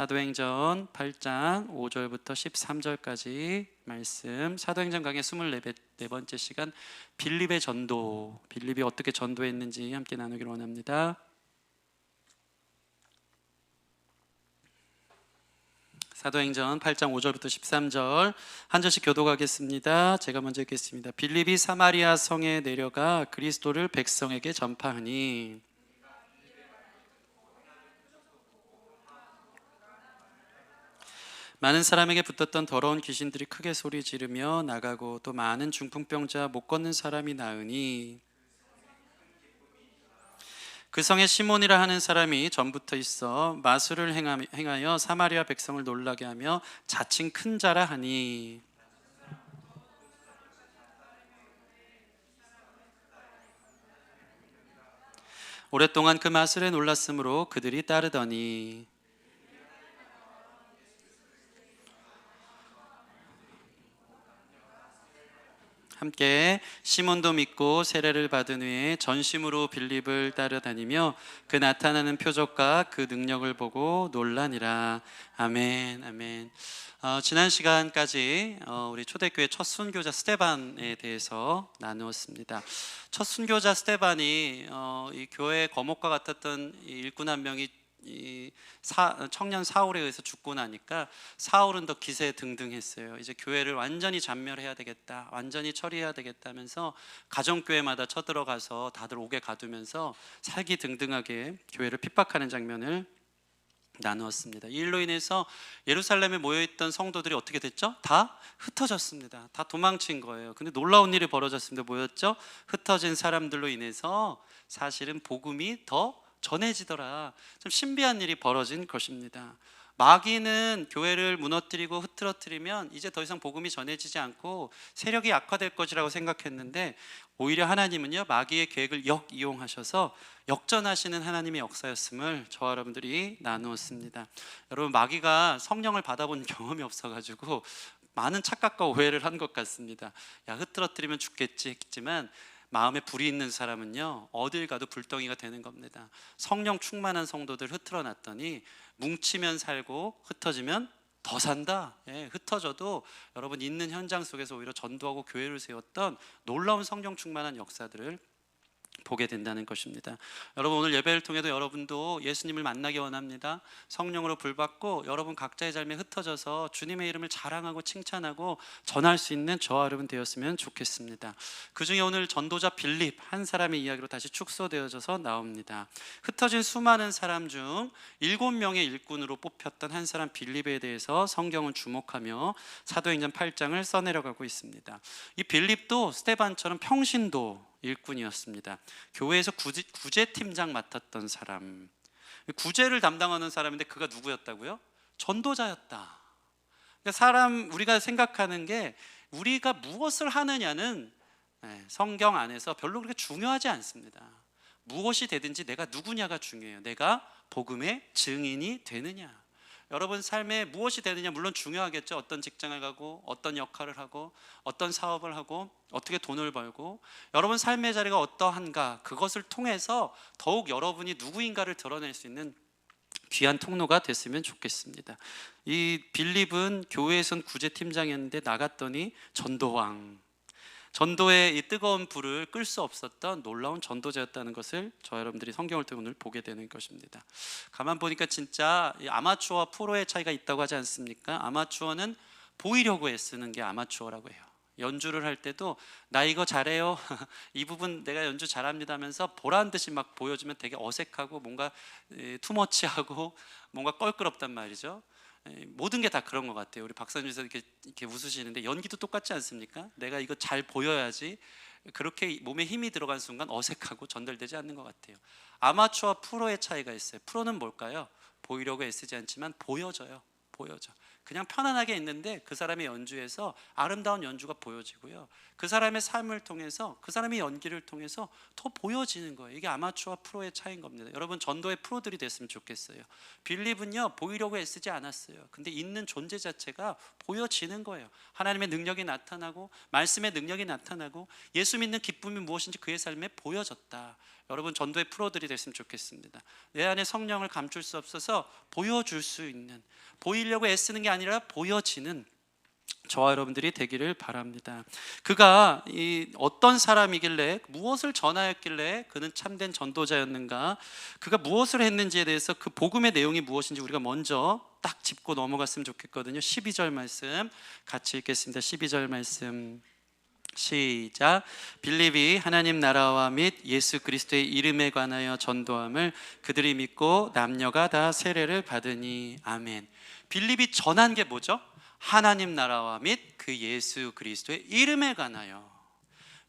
사도행전 8장 5절부터 13절까지 말씀, 사도행전 강의 24번째 시간, 빌립의 전도, 빌립이 어떻게 전도했는지 함께 나누기를 원합니다. 사도행전 8장 5절부터 13절 한 절씩 교독하겠습니다. 제가 먼저 읽겠습니다. 빌립이 사마리아 성에 내려가 그리스도를 백성에게 전파하니 많은 사람에게 붙었던 더러운 귀신들이 크게 소리 지르며 나가고 또 많은 중풍병자 못 걷는 사람이 나으니 그 성에 시몬이라 하는 사람이 전부터 있어 마술을 행하여 사마리아 백성을 놀라게 하며 자칭 큰 자라 하니 오랫동안 그 마술에 놀랐으므로 그들이 따르더니 함께 시몬도 믿고 세례를 받은 후에 전심으로 빌립을 따라다니며 그 나타나는 표적과 그 능력을 보고 놀라니라. 아멘, 아멘. 지난 시간까지 우리 초대교회 첫 순교자 스데반에 대해서 나누었습니다. 첫 순교자 스데반이 이 교회의 거목과 같았던 이 일꾼 한 명이 청년 사울에 의해서 죽고 나니까 사울은 더 기세등등했어요. 이제 교회를 완전히 잔멸해야 되겠다, 완전히 처리해야 되겠다면서 가정교회마다 쳐들어가서 다들 옥에 가두면서 살기등등하게 교회를 핍박하는 장면을 나누었습니다. 이 일로 인해서 예루살렘에 모여있던 성도들이 어떻게 됐죠? 다 흩어졌습니다. 다 도망친 거예요. 근데 놀라운 일이 벌어졌습니다. 뭐였죠? 흩어진 사람들로 인해서 사실은 복음이 더 전해지더라. 좀 신비한 일이 벌어진 것입니다. 마귀는 교회를 무너뜨리고 흐트러뜨리면 이제 더 이상 복음이 전해지지 않고 세력이 약화될 것이라고 생각했는데 오히려 하나님은요, 마귀의 계획을 역이용하셔서 역전하시는 하나님의 역사였음을 저와 여러분들이 나누었습니다. 여러분, 마귀가 성령을 받아본 경험이 없어가지고 많은 착각과 오해를 한 것 같습니다. 야, 흐트러뜨리면 죽겠지 했지만 마음에 불이 있는 사람은요, 어딜 가도 불덩이가 되는 겁니다. 성령 충만한 성도들 흐트러 놨더니 뭉치면 살고 흩어지면 더 산다. 흩어져도 여러분 있는 현장 속에서 오히려 전도하고 교회를 세웠던 놀라운 성령 충만한 역사들을 보게 된다는 것입니다. 여러분, 오늘 예배를 통해도 여러분도 예수님을 만나기 원합니다. 성령으로 불받고 여러분 각자의 삶에 흩어져서 주님의 이름을 자랑하고 칭찬하고 전할 수 있는 저와 여러분 되었으면 좋겠습니다. 그 중에 오늘 전도자 빌립 한 사람의 이야기로 다시 축소되어져서 나옵니다. 흩어진 수많은 사람 중 7명의 일꾼으로 뽑혔던 한 사람 빌립에 대해서 성경은 주목하며 사도행전 8장을 써내려가고 있습니다. 이 빌립도 스데반처럼 평신도 일꾼이었습니다. 교회에서 구제팀장 맡았던 사람, 구제를 담당하는 사람인데 그가 누구였다고요? 전도자였다. 그러니까 우리가 생각하는 게 우리가 무엇을 하느냐는 성경 안에서 별로 그렇게 중요하지 않습니다. 무엇이 되든지 내가 누구냐가 중요해요. 내가 복음의 증인이 되느냐. 여러분 삶에 무엇이 되느냐 물론 중요하겠죠. 어떤 직장을 가고 어떤 역할을 하고 어떤 사업을 하고 어떻게 돈을 벌고 여러분 삶의 자리가 어떠한가, 그것을 통해서 더욱 여러분이 누구인가를 드러낼 수 있는 귀한 통로가 됐으면 좋겠습니다. 이 빌립은 교회에선 구제팀장이었는데 나갔더니 전도왕, 전도의 이 뜨거운 불을 끌 수 없었던 놀라운 전도자였다는 것을 저 여러분들이 성경을 통해 오늘 보게 되는 것입니다. 가만 보니까 진짜 아마추어와 프로의 차이가 있다고 하지 않습니까? 아마추어는 보이려고 애쓰는 게 아마추어라고 해요. 연주를 할 때도 나 이거 잘해요 이 부분 내가 연주 잘합니다 하면서 보란 듯이 막 보여주면 되게 어색하고 뭔가 투머치하고 뭔가 껄끄럽단 말이죠. 모든 게 다 그런 것 같아요. 우리 박사님께서 이렇게 웃으시는데 연기도 똑같지 않습니까? 내가 이거 잘 보여야지. 그렇게 몸에 힘이 들어간 순간 어색하고 전달되지 않는 것 같아요. 아마추어와 프로의 차이가 있어요. 프로는 뭘까요? 보이려고 애쓰지 않지만 보여져요. 그냥 편안하게 있는데 그 사람의 연주에서 아름다운 연주가 보여지고요, 그 사람의 삶을 통해서, 그 사람의 연기를 통해서 더 보여지는 거예요. 이게 아마추어와 프로의 차이인 겁니다. 여러분, 전도의 프로들이 됐으면 좋겠어요. 빌립은요, 보이려고 애쓰지 않았어요. 근데 있는 존재 자체가 보여지는 거예요. 하나님의 능력이 나타나고 말씀의 능력이 나타나고 예수 믿는 기쁨이 무엇인지 그의 삶에 보여졌다. 여러분 전도의 프로들이 됐으면 좋겠습니다. 내 안에 성령을 감출 수 없어서 보여줄 수 있는, 보이려고 애쓰는 게 아니라 보여지는 저와 여러분들이 되기를 바랍니다. 그가 어떤 사람이길래, 무엇을 전하였길래 그는 참된 전도자였는가, 그가 무엇을 했는지에 대해서 그 복음의 내용이 무엇인지 우리가 먼저 딱 짚고 넘어갔으면 좋겠거든요. 12절 말씀 같이 읽겠습니다. 12절 말씀 시작. 빌립이 하나님 나라와 및 예수 그리스도의 이름에 관하여 전도함을 그들이 믿고 남녀가 다 세례를 받으니. 아멘. 빌립이 전한 게 뭐죠? 하나님 나라와 및 그 예수 그리스도의 이름에 관하여.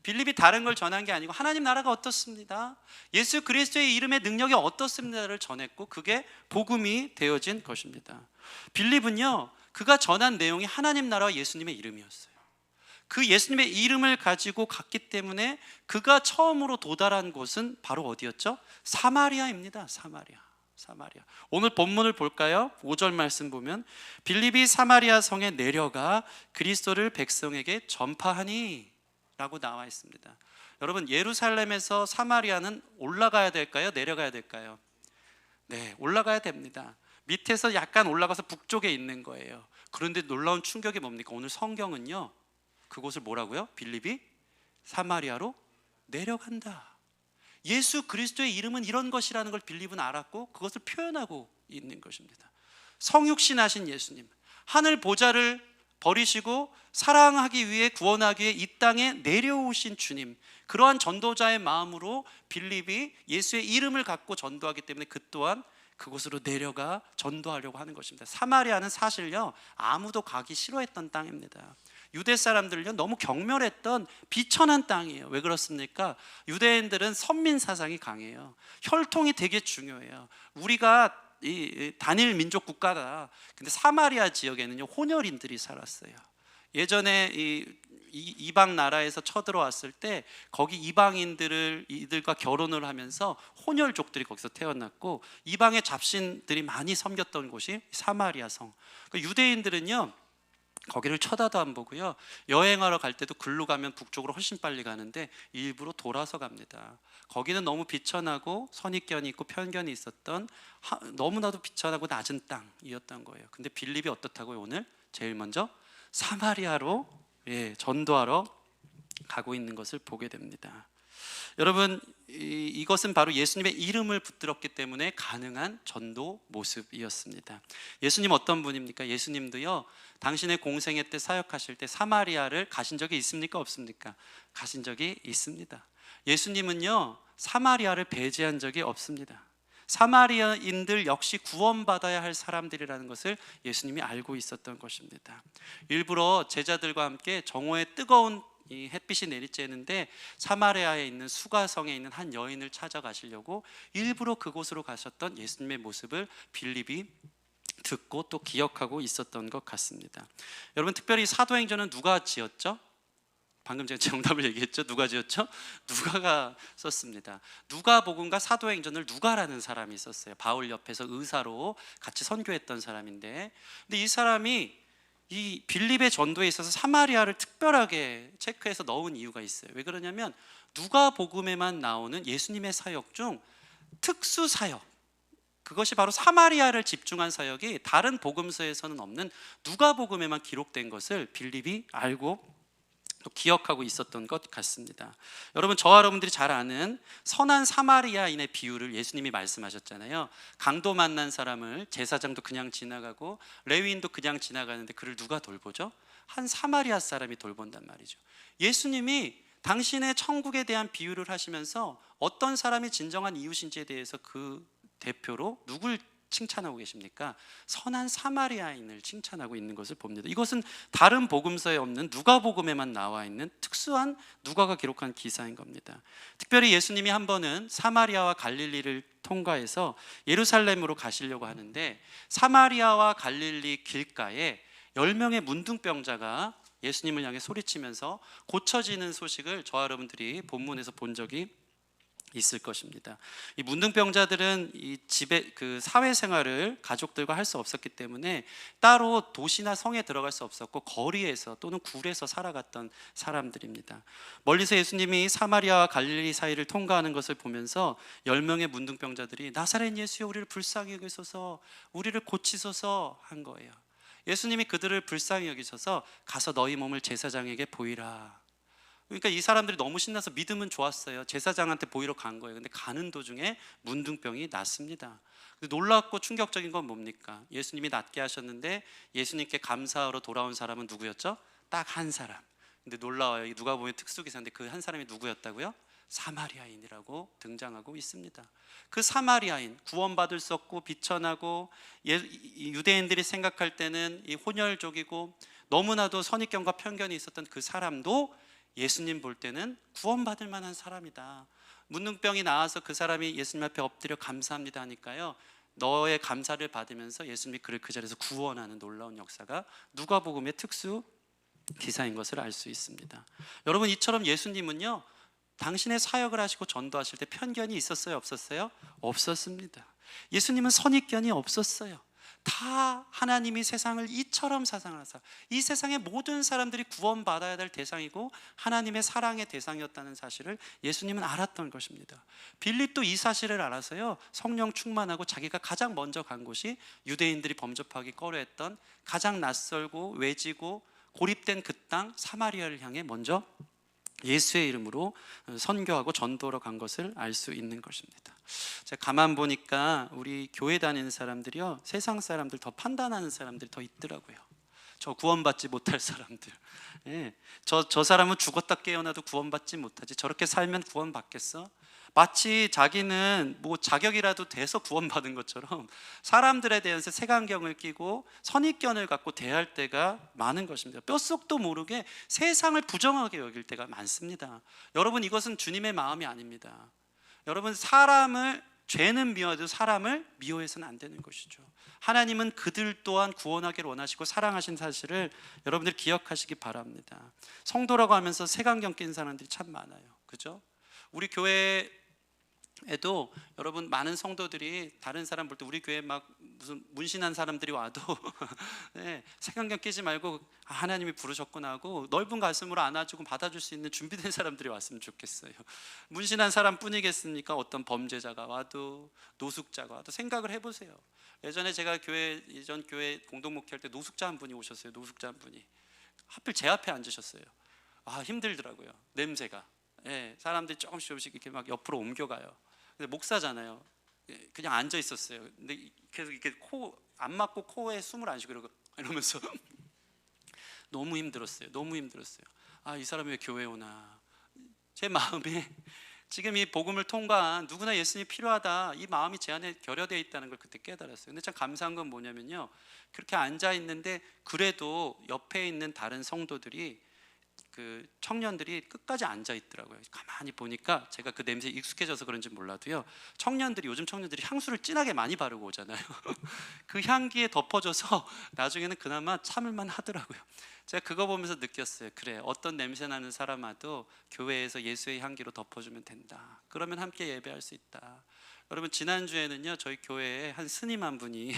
빌립이 다른 걸 전한 게 아니고 하나님 나라가 어떻습니다, 예수 그리스도의 이름의 능력이 어떻습니다를 전했고, 그게 복음이 되어진 것입니다. 빌립은요, 그가 전한 내용이 하나님 나라와 예수님의 이름이었어요. 그 예수님의 이름을 가지고 갔기 때문에 그가 처음으로 도달한 곳은 바로 어디였죠? 사마리아입니다. 사마리아. 오늘 본문을 볼까요? 5절 말씀 보면 빌립이 사마리아 성에 내려가 그리스도를 백성에게 전파하니 라고 나와 있습니다. 여러분, 예루살렘에서 사마리아는 올라가야 될까요? 내려가야 될까요? 네, 올라가야 됩니다. 밑에서 약간 올라가서 북쪽에 있는 거예요. 그런데 놀라운 충격이 뭡니까? 오늘 성경은요, 그곳을 뭐라고요? 빌립이 사마리아로 내려간다. 예수 그리스도의 이름은 이런 것이라는 걸 빌립은 알았고 그것을 표현하고 있는 것입니다. 성육신 하신 예수님, 하늘 보좌를 버리시고 사랑하기 위해, 구원하기 위해 이 땅에 내려오신 주님, 그러한 전도자의 마음으로 빌립이 예수의 이름을 갖고 전도하기 때문에 그 또한 그곳으로 내려가 전도하려고 하는 것입니다. 사마리아는 사실요, 아무도 가기 싫어했던 땅입니다. 유대 사람들은요, 너무 경멸했던 비천한 땅이에요. 왜 그렇습니까? 유대인들은 선민 사상이 강해요. 혈통이 되게 중요해요. 우리가 이 단일 민족 국가다. 근데 사마리아 지역에는요, 혼혈인들이 살았어요. 예전에 이방 나라에서 쳐들어왔을 때 거기 이들과 결혼을 하면서 혼혈족들이 거기서 태어났고, 이방의 잡신들이 많이 섬겼던 곳이 사마리아 성. 유대인들은요, 거기를 쳐다도 안 보고요, 여행하러 갈 때도 글로 가면 북쪽으로 훨씬 빨리 가는데 일부러 돌아서 갑니다. 거기는 너무 비천하고 선입견이 있고 편견이 있었던, 너무나도 비천하고 낮은 땅이었던 거예요. 근데 빌립이 어떻다고요? 오늘 제일 먼저 사마리아로 전도하러 가고 있는 것을 보게 됩니다. 여러분, 이것은 바로 예수님의 이름을 붙들었기 때문에 가능한 전도 모습이었습니다. 예수님 어떤 분입니까? 예수님도요, 당신의 공생애 때 사역하실 때 사마리아를 가신 적이 있습니까? 없습니까? 가신 적이 있습니다. 예수님은요, 사마리아를 배제한 적이 없습니다. 사마리아인들 역시 구원받아야 할 사람들이라는 것을 예수님이 알고 있었던 것입니다. 일부러 제자들과 함께 정오의 뜨거운 이 햇빛이 내리쬐는데 사마리아에 있는 수가성에 있는 한 여인을 찾아가시려고 일부러 그곳으로 가셨던 예수님의 모습을 빌립이 듣고 또 기억하고 있었던 것 같습니다. 여러분, 특별히 사도행전은 누가 지었죠? 방금 제가 정답을 얘기했죠? 누가 지었죠? 누가가 썼습니다. 누가복음과 사도행전을 누가라는 사람이 썼어요. 바울 옆에서 의사로 같이 선교했던 사람인데, 근데 이 사람이 이 빌립의 전도에 있어서 사마리아를 특별하게 체크해서 넣은 이유가 있어요. 왜 그러냐면 누가복음에만 나오는 예수님의 사역 중 특수 사역, 그것이 바로 사마리아를 집중한 사역이 다른 복음서에서는 없는 누가복음에만 기록된 것을 빌립이 알고 또 기억하고 있었던 것 같습니다. 여러분, 저와 여러분들이 잘 아는 선한 사마리아인의 비유를 예수님이 말씀하셨잖아요. 강도 만난 사람을 제사장도 그냥 지나가고 레위인도 그냥 지나가는데 그를 누가 돌보죠? 한 사마리아 사람이 돌본단 말이죠. 예수님이 당신의 천국에 대한 비유를 하시면서 어떤 사람이 진정한 이웃인지에 대해서 그 대표로 누굴 칭찬하고 계십니까? 선한 사마리아인을 칭찬하고 있는 것을 봅니다. 이것은 다른 복음서에 없는 누가복음에만 나와 있는 특수한 누가가 기록한 기사인 겁니다. 특별히 예수님이 한 번은 사마리아와 갈릴리를 통과해서 예루살렘으로 가시려고 하는데, 사마리아와 갈릴리 길가에 10명의 문둥병자가 예수님을 향해 소리치면서 고쳐지는 소식을 저와 여러분들이 본문에서 본 적이 있을 것입니다. 이 문둥병자들은 이 집에 그 사회생활을 가족들과 할 수 없었기 때문에 따로 도시나 성에 들어갈 수 없었고 거리에서 또는 굴에서 살아갔던 사람들입니다. 멀리서 예수님이 사마리아와 갈릴리 사이를 통과하는 것을 보면서 10명의 문둥병자들이 나사렛 예수여 우리를 불쌍히 여기소서, 우리를 고치소서 한 거예요. 예수님이 그들을 불쌍히 여기셔서 가서 너희 몸을 제사장에게 보이라. 그러니까 이 사람들이 너무 신나서 믿음은 좋았어요. 제사장한테 보이러 간 거예요. 근데 가는 도중에 문둥병이 났습니다. 놀랍고 충격적인 건 뭡니까? 예수님이 낫게 하셨는데 예수님께 감사하러 돌아온 사람은 누구였죠? 딱 한 사람. 근데 놀라워요. 누가복음 특수기사인데 그 한 사람이 누구였다고요? 사마리아인이라고 등장하고 있습니다. 그 사마리아인, 구원받을 수 없고 비천하고 유대인들이 생각할 때는 이 혼혈족이고 너무나도 선입견과 편견이 있었던 그 사람도 예수님 볼 때는 구원받을 만한 사람이다. 문둥병이 나와서 그 사람이 예수님 앞에 엎드려 감사합니다 하니까요, 너의 감사를 받으면서 예수님이 그를 그 자리에서 구원하는 놀라운 역사가 누가복음의 특수 기사인 것을 알 수 있습니다. 여러분, 이처럼 예수님은요, 당신의 사역을 하시고 전도하실 때 편견이 있었어요, 없었어요? 없었습니다. 예수님은 선입견이 없었어요. 다 하나님이 세상을 이처럼 사랑하사 이 세상의 모든 사람들이 구원받아야 될 대상이고 하나님의 사랑의 대상이었다는 사실을 예수님은 알았던 것입니다. 빌립도 이 사실을 알아서요, 성령 충만하고 자기가 가장 먼저 간 곳이 유대인들이 범접하기 꺼려했던 가장 낯설고 외지고 고립된 그 땅 사마리아를 향해 먼저 예수의 이름으로 선교하고 전도로 간 것을 알 수 있는 것입니다. 제가 가만 보니까 우리 교회 다니는 사람들이요, 세상 사람들 더 판단하는 사람들이 더 있더라고요. 저 구원받지 못할 사람들. 예, 저 사람은 죽었다 깨어나도 구원받지 못하지, 저렇게 살면 구원받겠어? 마치 자기는 뭐 자격이라도 돼서 구원받은 것처럼 사람들에 대해서 색안경을 끼고 선입견을 갖고 대할 때가 많은 것입니다. 뼛속도 모르게 세상을 부정하게 여길 때가 많습니다. 여러분, 이것은 주님의 마음이 아닙니다. 여러분, 죄는 미워도 사람을 미워해서는 안 되는 것이죠. 하나님은 그들 또한 구원하기를 원하시고 사랑하신 사실을 여러분들 기억하시기 바랍니다. 성도라고 하면서 색안경 낀 사람들이 참 많아요. 그죠? 우리 교회에도 여러분, 많은 성도들이 다른 사람 볼 때 우리 교회 막 무슨 문신한 사람들이 와도 네, 색안경 끼지 말고 하나님이 부르셨구나 하고 넓은 가슴으로 안아주고 받아줄 수 있는 준비된 사람들이 왔으면 좋겠어요. 문신한 사람뿐이겠습니까? 어떤 범죄자가 와도, 노숙자가 와도 생각을 해보세요. 예전에 제가 예전 교회 공동 목회할 때 노숙자 한 분이 오셨어요. 노숙자 한 분이 하필 제 앞에 앉으셨어요. 힘들더라고요. 냄새가. 예, 사람들이 조금씩 이렇게 막 옆으로 옮겨가요. 근데 목사잖아요. 그냥 앉아 있었어요. 근데 계속 이렇게 코 안 막고 코에 숨을 안 쉬고 이러면서 너무 힘들었어요. 이 사람이 왜 교회에 오나. 제 마음에 지금 이 복음을 통과한 누구나 예수님이 필요하다, 이 마음이 제 안에 결여되어 있다는 걸 그때 깨달았어요. 근데 참 감사한 건 뭐냐면요, 그렇게 앉아 있는데 그래도 옆에 있는 다른 성도들이, 그 청년들이 끝까지 앉아 있더라고요. 가만히 보니까 제가 그 냄새에 익숙해져서 그런지 몰라도요, 요즘 청년들이 향수를 진하게 많이 바르고 오잖아요. 그 향기에 덮어져서 나중에는 그나마 참을만 하더라고요. 제가 그거 보면서 느꼈어요. 그래, 어떤 냄새 나는 사람 와도 교회에서 예수의 향기로 덮어주면 된다. 그러면 함께 예배할 수 있다. 여러분, 지난주에는요, 저희 교회에 한 스님 한 분이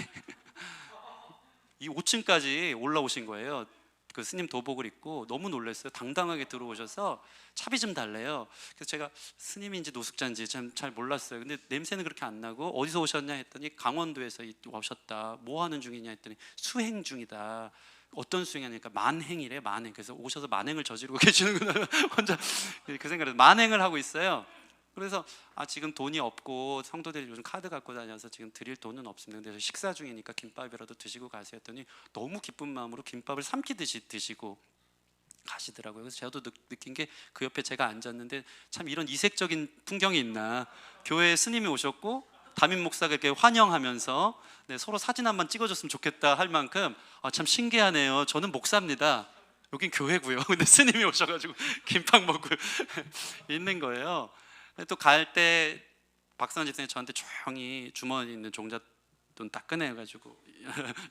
이 5층까지 올라오신 거예요. 그 스님 도복을 입고 너무 놀랐어요. 당당하게 들어오셔서 차비 좀 달래요. 그래서 제가 스님인지 노숙자인지 잘 몰랐어요. 근데 냄새는 그렇게 안 나고 어디서 오셨냐 했더니 강원도에서 오셨다. 뭐 하는 중이냐 했더니 수행 중이다. 어떤 수행하니까 만행이래, 만행. 그래서 오셔서 만행을 저지르고 계시는구나. 혼자 그 생각을, 만행을 하고 있어요. 그래서 지금 돈이 없고 성도들이 요즘 카드 갖고 다녀서 지금 드릴 돈은 없습니다. 근데 식사 중이니까 김밥이라도 드시고 가세요 했더니 너무 기쁜 마음으로 김밥을 삼키듯이 드시고 가시더라고요. 그래서 저도 느낀 게, 그 옆에 제가 앉았는데 참 이런 이색적인 풍경이 있나. 교회에 스님이 오셨고 담임 목사가 이렇게 환영하면서 서로 사진 한번 찍어줬으면 좋겠다 할 만큼 참 신기하네요. 저는 목사입니다. 여긴 교회고요. 근데 스님이 오셔가지고 김밥 먹고 있는 거예요. 또 갈 때 박사원 집사님 저한테 조용히 주머니에 있는 종잣돈 딱 꺼내가지고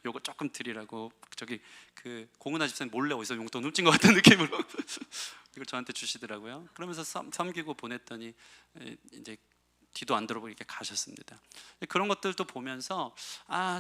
요거 조금 드리라고, 저기 그 공은아 집사님 몰래 어디서 용돈 훔친 것 같은 느낌으로 이걸 저한테 주시더라고요. 그러면서 섬기고 보냈더니 이제 뒤도 안 돌아보고 이렇게 가셨습니다. 그런 것들도 보면서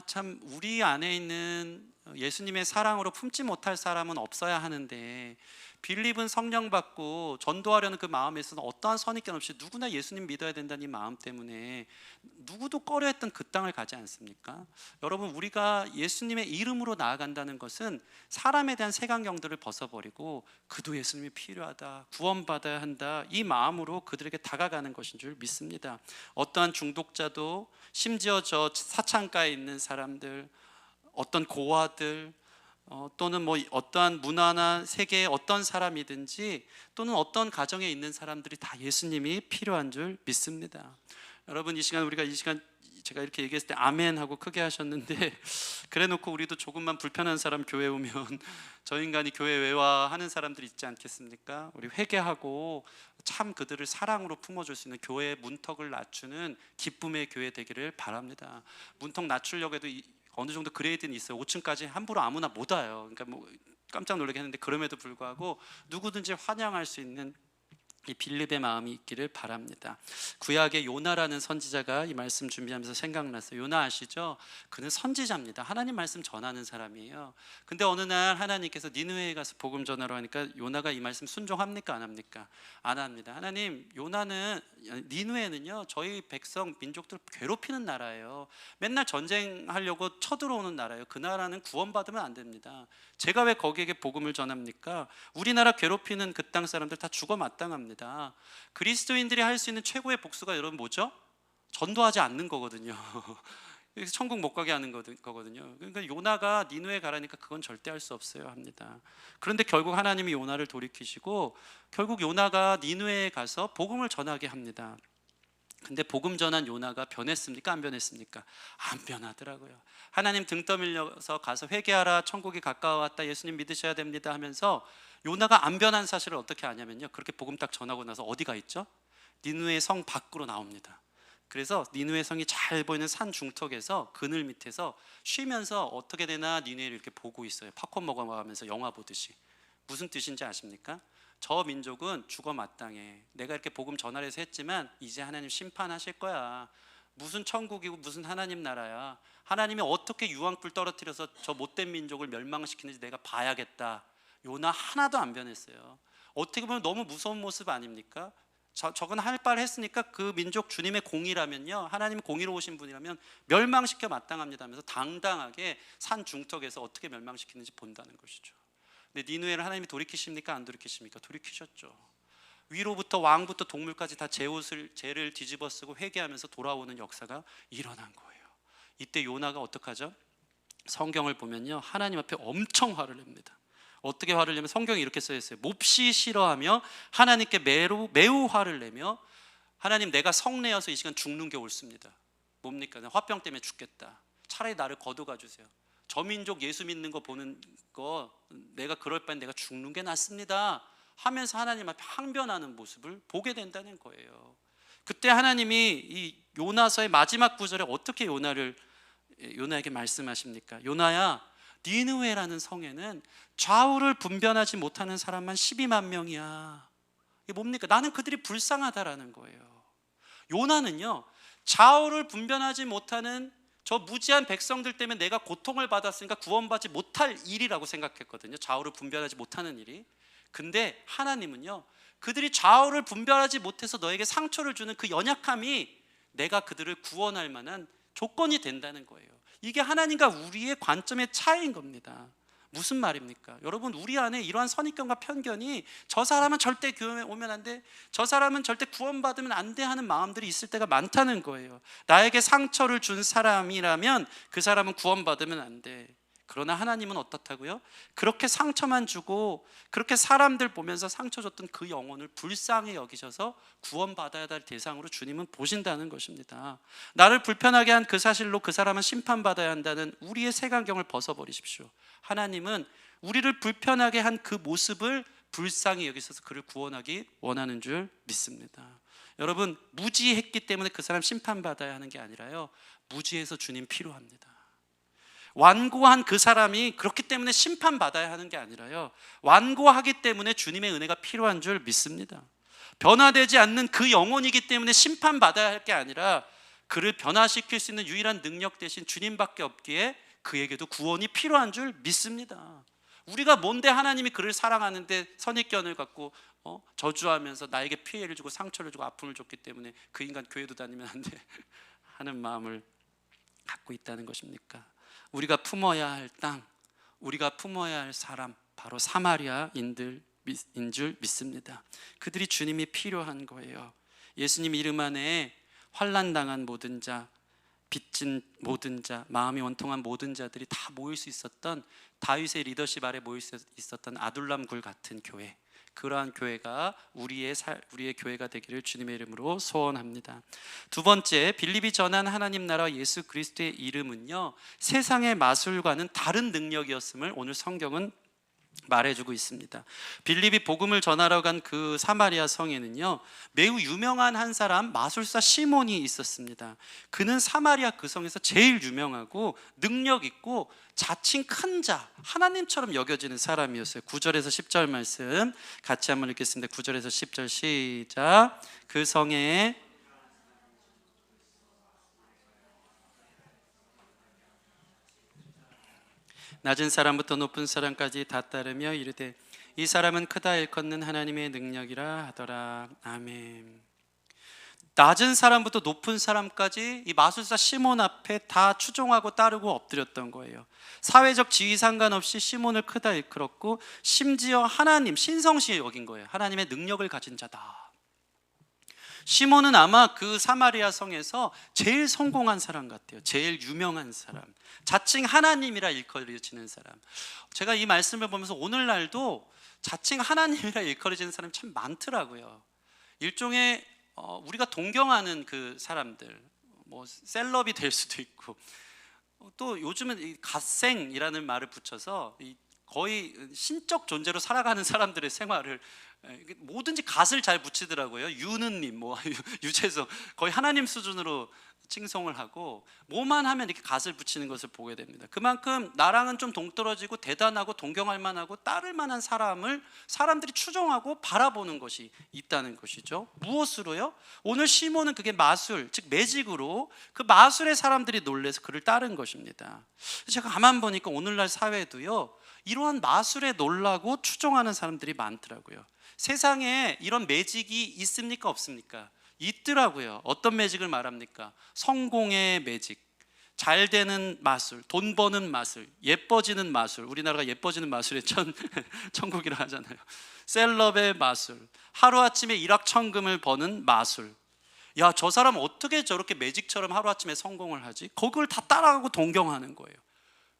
참 우리 안에 있는 예수님의 사랑으로 품지 못할 사람은 없어야 하는데, 빌립은 성령 받고 전도하려는 그 마음에서는 어떠한 선입견 없이 누구나 예수님 믿어야 된다는 이 마음 때문에 누구도 꺼려했던 그 땅을 가지 않습니까? 여러분, 우리가 예수님의 이름으로 나아간다는 것은 사람에 대한 색안경들을 벗어버리고 그도 예수님이 필요하다, 구원받아야 한다, 이 마음으로 그들에게 다가가는 것인 줄 믿습니다. 어떠한 중독자도, 심지어 저 사창가에 있는 사람들, 어떤 고아들, 또는 어떠한 문화나 세계의 어떤 사람이든지, 또는 어떤 가정에 있는 사람들이 다 예수님이 필요한 줄 믿습니다. 여러분, 우리가 이 시간 제가 이렇게 얘기했을 때 아멘 하고 크게 하셨는데, 그래 놓고 우리도 조금만 불편한 사람 교회 오면 저 인간이 교회 외화하는 사람들이 있지 않겠습니까? 우리 회개하고 참 그들을 사랑으로 품어줄 수 있는 교회의 문턱을 낮추는 기쁨의 교회 되기를 바랍니다. 문턱 낮추려고 해도 어느 정도 그레이드는 있어요. 5층까지 함부로 아무나 못 와요. 그러니까 깜짝 놀라게 했는데, 그럼에도 불구하고 누구든지 환영할 수 있는 이 빌립의 마음이 있기를 바랍니다. 구약의 요나라는 선지자가 이 말씀 준비하면서 생각났어요. 요나 아시죠? 그는 선지자입니다. 하나님 말씀 전하는 사람이에요. 근데 어느 날 하나님께서 니느웨에 가서 복음 전하러 하니까 요나가 이 말씀 순종합니까? 안 합니까? 안 합니다. 하나님, 니느웨는요 저희 백성 민족들 괴롭히는 나라예요. 맨날 전쟁하려고 쳐들어오는 나라예요. 그 나라는 구원받으면 안 됩니다. 제가 왜 거기에게 복음을 전합니까? 우리나라 괴롭히는 그 땅 사람들 다 죽어 마땅합니다. 그리스도인들이 할 수 있는 최고의 복수가 여러분 뭐죠? 전도하지 않는 거거든요. 천국 못 가게 하는 거거든요. 그러니까 요나가 니느웨 가라니까 그건 절대 할 수 없어요 합니다. 그런데 결국 하나님이 요나를 돌이키시고 결국 요나가 니느웨에 가서 복음을 전하게 합니다. 근데 복음 전한 요나가 변했습니까? 안 변했습니까? 안 변하더라고요. 하나님 등 떠밀려서 가서 회개하라, 천국이 가까워왔다, 예수님 믿으셔야 됩니다 하면서 요나가 안 변한 사실을 어떻게 아냐면요, 그렇게 복음 딱 전하고 나서 어디가 있죠? 니느웨 성 밖으로 나옵니다. 그래서 니느웨 성이 잘 보이는 산 중턱에서 그늘 밑에서 쉬면서 어떻게 되나 니느웨를 이렇게 보고 있어요. 팝콘 먹어가면서 영화 보듯이. 무슨 뜻인지 아십니까? 저 민족은 죽어 마땅해. 내가 이렇게 복음 전하려 해서 했지만 이제 하나님 심판하실 거야. 무슨 천국이고 무슨 하나님 나라야. 하나님이 어떻게 유황불 떨어뜨려서 저 못된 민족을 멸망시키는지 내가 봐야겠다. 요나 하나도 안 변했어요. 어떻게 보면 너무 무서운 모습 아닙니까? 저건 할 바를 했으니까 그 민족 주님의 공의라면요, 하나님 공의로우신 분이라면 멸망시켜 마땅합니다 하면서 당당하게 산 중턱에서 어떻게 멸망시키는지 본다는 것이죠. 근데 니느웨를 하나님이 돌이키십니까? 안 돌이키십니까? 돌이키셨죠. 위로부터 왕부터 동물까지 다 죄를 뒤집어 쓰고 회개하면서 돌아오는 역사가 일어난 거예요. 이때 요나가 어떡하죠? 성경을 보면요, 하나님 앞에 엄청 화를 냅니다. 어떻게 화를 내면 성경에 이렇게 써 있어요. 몹시 싫어하며 하나님께 매우 화를 내며, 하나님 내가 성내어서 이 시간 죽는 게 옳습니다. 뭡니까? 화병 때문에 죽겠다. 차라리 나를 거두가 주세요. 저 민족 예수 믿는 거 보는 거 내가 그럴 바엔 내가 죽는 게 낫습니다 하면서 하나님 앞에 항변하는 모습을 보게 된다는 거예요. 그때 하나님이 이 요나서의 마지막 구절에 어떻게 요나에게 말씀하십니까? 요나야, 니느웨라는 성에는 좌우를 분별하지 못하는 사람만 12만 명이야. 이게 뭡니까? 나는 그들이 불쌍하다라는 거예요. 요나는요, 좌우를 분별하지 못하는 저 무지한 백성들 때문에 내가 고통을 받았으니까 구원받지 못할 일이라고 생각했거든요. 좌우를 분별하지 못하는 일이. 근데 하나님은요, 그들이 좌우를 분별하지 못해서 너에게 상처를 주는 그 연약함이 내가 그들을 구원할 만한 조건이 된다는 거예요. 이게 하나님과 우리의 관점의 차이인 겁니다. 무슨 말입니까? 여러분, 우리 안에 이러한 선입견과 편견이 저 사람은 절대 교회에 오면 안 돼, 저 사람은 절대 구원받으면 안 돼 하는 마음들이 있을 때가 많다는 거예요. 나에게 상처를 준 사람이라면 그 사람은 구원받으면 안 돼. 그러나 하나님은 어떻다고요? 그렇게 상처만 주고 그렇게 사람들 보면서 상처 줬던 그 영혼을 불쌍히 여기셔서 구원받아야 할 대상으로 주님은 보신다는 것입니다. 나를 불편하게 한 그 사실로 그 사람은 심판받아야 한다는 우리의 색안경을 벗어버리십시오. 하나님은 우리를 불편하게 한 그 모습을 불쌍히 여기셔서 그를 구원하기 원하는 줄 믿습니다. 여러분, 무지했기 때문에 그 사람 심판받아야 하는 게 아니라요, 무지해서 주님 필요합니다. 완고한 그 사람이 그렇기 때문에 심판받아야 하는 게 아니라요, 완고하기 때문에 주님의 은혜가 필요한 줄 믿습니다. 변화되지 않는 그 영혼이기 때문에 심판받아야 할 게 아니라 그를 변화시킬 수 있는 유일한 능력 대신 주님밖에 없기에 그에게도 구원이 필요한 줄 믿습니다. 우리가 뭔데 하나님이 그를 사랑하는데 선입견을 갖고 저주하면서 나에게 피해를 주고 상처를 주고 아픔을 줬기 때문에 그 인간 교회도 다니면 안 돼 하는 마음을 갖고 있다는 것입니까? 우리가 품어야 할 땅, 우리가 품어야 할 사람, 바로 사마리아인들 인 줄 믿습니다. 그들이 주님이 필요한 거예요. 예수님 이름 안에 환난 당한 모든 자, 빚진 모든 자, 마음이 원통한 모든 자들이 다 모일 수 있었던, 다윗의 리더십 아래 모일 수 있었던 아둘람 굴 같은 교회, 그러한 교회가 우리의 교회가 되기를 주님의 이름으로 소원합니다. 두 번째, 빌립이 전한 하나님 나라 예수 그리스도의 이름은요, 세상의 마술과는 다른 능력이었음을 오늘 성경은 말해주고 있습니다. 빌립이 복음을 전하러 간 그 사마리아 성에는요, 매우 유명한 한 사람 마술사 시몬이 있었습니다. 그는 사마리아 그 성에서 제일 유명하고 능력 있고 자칭 큰 자, 하나님처럼 여겨지는 사람이었어요. 9절에서 10절 말씀 같이 한번 읽겠습니다. 9절에서 10절 시작. 그 성에 낮은 사람부터 높은 사람까지 다 따르며 이르되 이 사람은 크다 일컫는 하나님의 능력이라 하더라. 아멘. 낮은 사람부터 높은 사람까지 이 마술사 시몬 앞에 다 추종하고 따르고 엎드렸던 거예요. 사회적 지위 상관없이 시몬을 크다 일컬었고, 심지어 하나님, 신성시에 여긴 거예요. 하나님의 능력을 가진 자다. 시몬은 아마 그 사마리아 성에서 제일 성공한 사람 같아요. 제일 유명한 사람, 자칭 하나님이라 일컬어지는 사람. 제가 이 말씀을 보면서 오늘날도 자칭 하나님이라 일컬어지는 사람이 참 많더라고요. 일종의 우리가 동경하는 그 사람들, 뭐 셀럽이 될 수도 있고, 또 요즘은 이 갓생이라는 말을 붙여서 거의 신적 존재로 살아가는 사람들의 생활을, 뭐든지 갓을 잘 붙이더라고요. 유느님, 뭐 유재석, 거의 하나님 수준으로 칭송을 하고, 뭐만 하면 이렇게 갓을 붙이는 것을 보게 됩니다. 그만큼 나랑은 좀 동떨어지고 대단하고 동경할 만하고 따를 만한 사람을 사람들이 추종하고 바라보는 것이 있다는 것이죠. 무엇으로요? 오늘 시몬은 그게 마술, 즉 매직으로 그 마술의 사람들이 놀래서 그를 따른 것입니다. 제가 가만 보니까 오늘날 사회도요, 이러한 마술에 놀라고 추종하는 사람들이 많더라고요. 세상에 이런 매직이 있습니까, 없습니까? 있더라고요. 어떤 매직을 말합니까? 성공의 매직, 잘 되는 마술, 돈 버는 마술, 예뻐지는 마술. 우리나라가 예뻐지는 마술의 천국이라 하잖아요. 셀럽의 마술, 하루아침에 일확천금을 버는 마술. 야, 저 사람 어떻게 저렇게 매직처럼 하루아침에 성공을 하지? 그걸 다 따라가고 동경하는 거예요.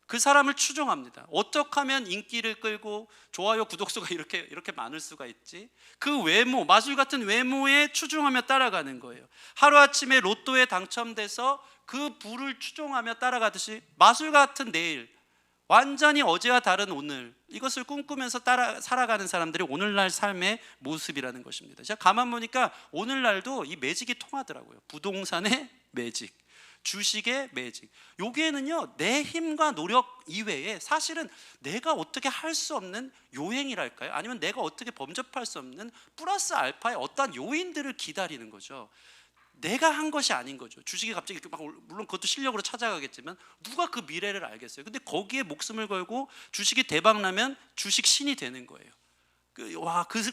그 사람을 추종합니다. 어떻게 하면 인기를 끌고 좋아요, 구독수가 이렇게 많을 수가 있지? 그 외모, 마술 같은 외모에 추종하며 따라가는 거예요. 하루아침에 로또에 당첨돼서 그 부를 추종하며 따라가듯이 마술 같은 내일, 완전히 어제와 다른 오늘, 이것을 꿈꾸면서 살아가는 사람들이 오늘날 삶의 모습이라는 것입니다. 제가 가만 보니까 오늘날도 이 매직이 통하더라고요. 부동산의 매직, 주식의 매직. 여기에는요, 내 힘과 노력 이외에 사실은 내가 어떻게 할 수 없는 요행이랄까요? 아니면 내가 어떻게 범접할 수 없는 플러스 알파의 어떠한 요인들을 기다리는 거죠. 내가 한 것이 아닌 거죠. 주식이 갑자기 이렇게 막, 물론 그것도 실력으로 찾아가겠지만 누가 그 미래를 알겠어요. 근데 거기에 목숨을 걸고 주식이 대박 나면 주식 신이 되는 거예요.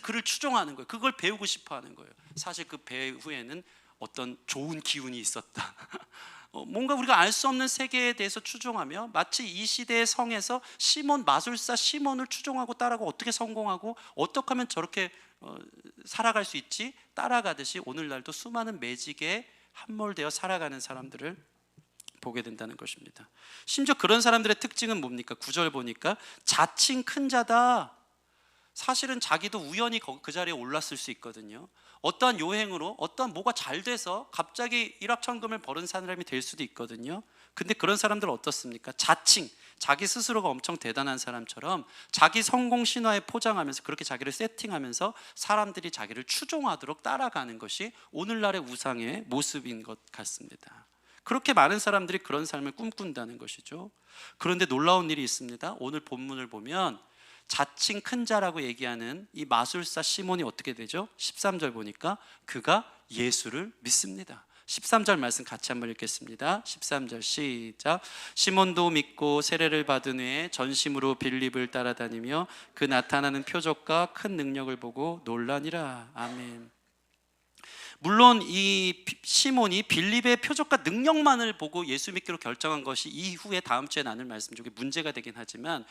그를 추종하는 거예요. 그걸 배우고 싶어 하는 거예요. 사실 그 배후에는 어떤 좋은 기운이 있었다. 뭔가 우리가 알 수 없는 세계에 대해서 추종하며, 마치 이 시대의 성에서 마술사 시몬을 추종하고 따라가고 어떻게 성공하고 어떻게 하면 저렇게 살아갈 수 있지 따라가듯이 오늘날도 수많은 매직에 함몰되어 살아가는 사람들을 보게 된다는 것입니다. 심지어 그런 사람들의 특징은 뭡니까? 9절 보니까 자칭 큰 자다. 사실은 자기도 우연히 그 자리에 올랐을 수 있거든요. 어떠한 요행으로 어떠한 뭐가 잘 돼서 갑자기 일확천금을 버는 사람이 될 수도 있거든요. 근데 그런 사람들은 어떻습니까? 자칭, 자기 스스로가 엄청 대단한 사람처럼 자기 성공 신화에 포장하면서 그렇게 자기를 세팅하면서 사람들이 자기를 추종하도록 따라가는 것이 오늘날의 우상의 모습인 것 같습니다. 그렇게 많은 사람들이 그런 삶을 꿈꾼다는 것이죠. 그런데 놀라운 일이 있습니다. 오늘 본문을 보면 자칭 큰 자라고 얘기하는 이 마술사 시몬이 어떻게 되죠? 13절 보니까 그가 예수를 믿습니다. 13절 말씀 같이 한번 읽겠습니다. 13절 시작. 시몬도 믿고 세례를 받은 후에 전심으로 빌립을 따라다니며 그 나타나는 표적과 큰 능력을 보고 놀라니라. 아멘. 물론 이 시몬이 빌립의 표적과 능력만을 보고 예수 믿기로 결정한 것이 이후에 다음 주에 나눌 말씀 중에 문제가 되긴 하지만,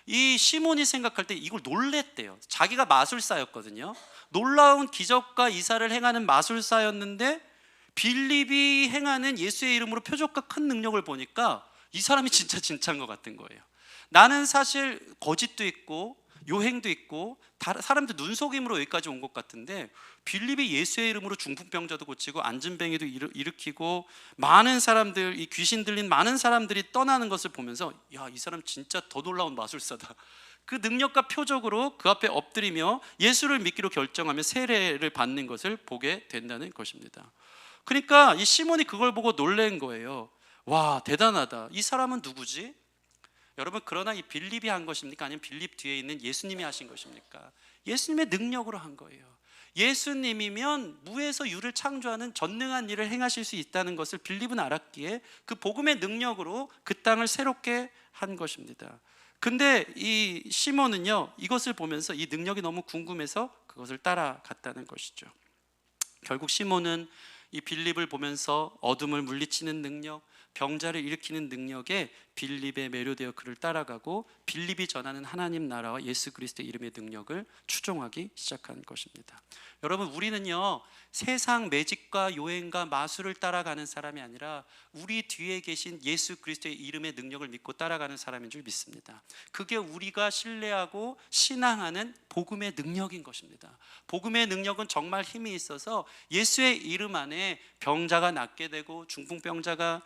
이 시몬이 생각할 때 이걸 놀랬대요. 자기가 마술사였거든요. 놀라운 기적과 이사를 행하는 마술사였는데 빌립이 행하는 예수의 이름으로 표적과 큰 능력을 보니까 이 사람이 진짜인 것 같은 거예요. 나는 사실 거짓도 있고 요행도 있고 사람들 눈속임으로 여기까지 온 것 같은데, 빌립이 예수의 이름으로 중풍병자도 고치고 안진뱅이도 일으키고 많은 사람들, 이 귀신 들린 많은 사람들이 떠나는 것을 보면서 야, 이 사람 진짜 더 놀라운 마술사다. 그 능력과 표적으로 그 앞에 엎드리며 예수를 믿기로 결정하며 세례를 받는 것을 보게 된다는 것입니다. 그러니까 이 시몬이 그걸 보고 놀란 거예요. 와, 대단하다. 이 사람은 누구지? 여러분, 그러나 이 빌립이 한 것입니까? 아니면 빌립 뒤에 있는 예수님이 하신 것입니까? 예수님의 능력으로 한 거예요. 예수님이면 무에서 유를 창조하는 전능한 일을 행하실 수 있다는 것을 빌립은 알았기에 그 복음의 능력으로 그 땅을 새롭게 한 것입니다. 근데 이 시몬은요, 이것을 보면서 이 능력이 너무 궁금해서 그것을 따라갔다는 것이죠. 결국 시몬은 이 빌립을 보면서 어둠을 물리치는 능력, 병자를 일으키는 능력에 빌립에 매료되어 그를 따라가고 빌립이 전하는 하나님 나라와 예수 그리스도의 이름의 능력을 추종하기 시작한 것입니다. 여러분, 우리는요, 세상 매직과 요행과 마술을 따라가는 사람이 아니라 우리 뒤에 계신 예수 그리스도의 이름의 능력을 믿고 따라가는 사람인 줄 믿습니다. 그게 우리가 신뢰하고 신앙하는 복음의 능력인 것입니다. 복음의 능력은 정말 힘이 있어서 예수의 이름 안에 병자가 낫게 되고 중풍병자가